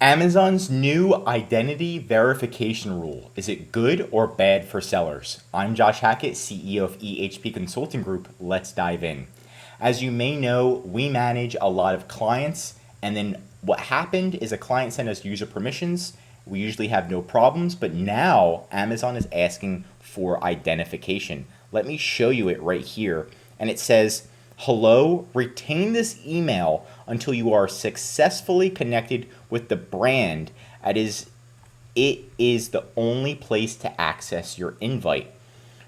Amazon's new identity verification rule. Is it good or bad for sellers? I'm Josh Hackett, CEO of EHP Consulting Group. Let's dive in. As you may know, we manage a lot of clients, and then what happened is a client sent us user permissions. We usually have no problems, but now Amazon is asking for identification. Let me show you it right here. And it says, hello, retain this email until you are successfully connected with the brand. It is the only place to access your invite.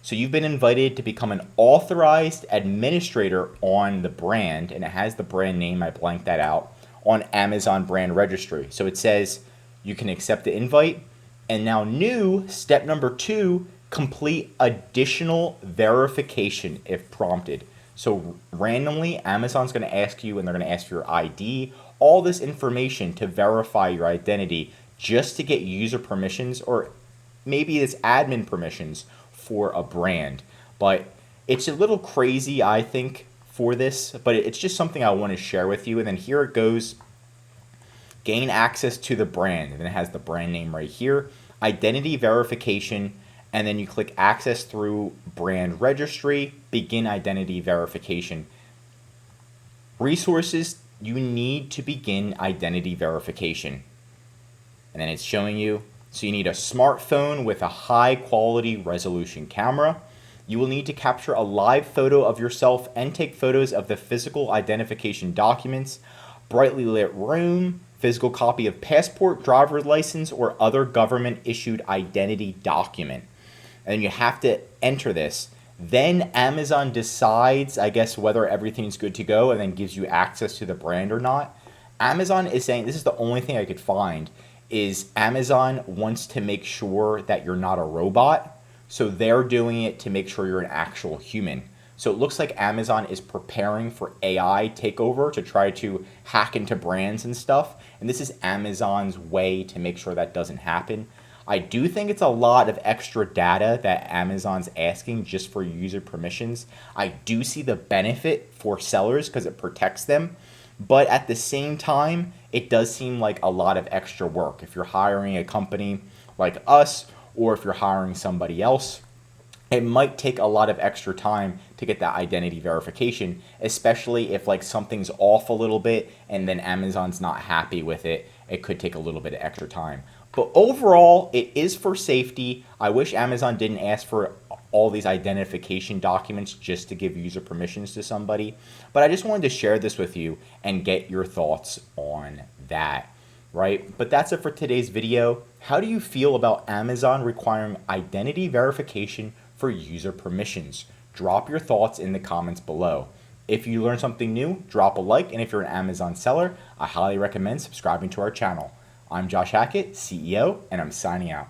So you've been invited to become an authorized administrator on the brand, and it has the brand name, I blanked that out, on Amazon brand registry. So it says you can accept the invite. And now new, step number 2, complete additional verification if prompted. So randomly, Amazon's going to ask you, and they're going to ask for your ID, all this information to verify your identity just to get user permissions, or maybe it's admin permissions for a brand. But it's a little crazy, I think, for this, but it's just something I want to share with you. And then here it goes. Gain access to the brand, and then it has the brand name right here. Identity verification, and then you click access through brand registry, begin identity verification. Resources you need to begin identity verification. And then it's showing you, so you need a smartphone with a high quality resolution camera. You will need to capture a live photo of yourself and take photos of the physical identification documents, brightly lit room, physical copy of passport, driver's license, or other government issued identity document. And you have to enter this. Then Amazon decides, I guess, whether everything's good to go and then gives you access to the brand or not. Amazon is saying, this is the only thing I could find, is Amazon wants to make sure that you're not a robot. So they're doing it to make sure you're an actual human. So it looks like Amazon is preparing for AI takeover to try to hack into brands and stuff. And this is Amazon's way to make sure that doesn't happen. I do think it's a lot of extra data that Amazon's asking just for user permissions. I do see the benefit for sellers because it protects them. But at the same time, it does seem like a lot of extra work. If you're hiring a company like us, or if you're hiring somebody else, it might take a lot of extra time to get that identity verification, especially if like something's off a little bit and then Amazon's not happy with it. It could take a little bit of extra time. But overall, it is for safety. I wish Amazon didn't ask for all these identification documents just to give user permissions to somebody. But I just wanted to share this with you and get your thoughts on that, right? But that's it for today's video. How do you feel about Amazon requiring identity verification for user permissions? Drop your thoughts in the comments below. If you learned something new, drop a like. And if you're an Amazon seller, I highly recommend subscribing to our channel. I'm Josh Hackett, CEO, and I'm signing out.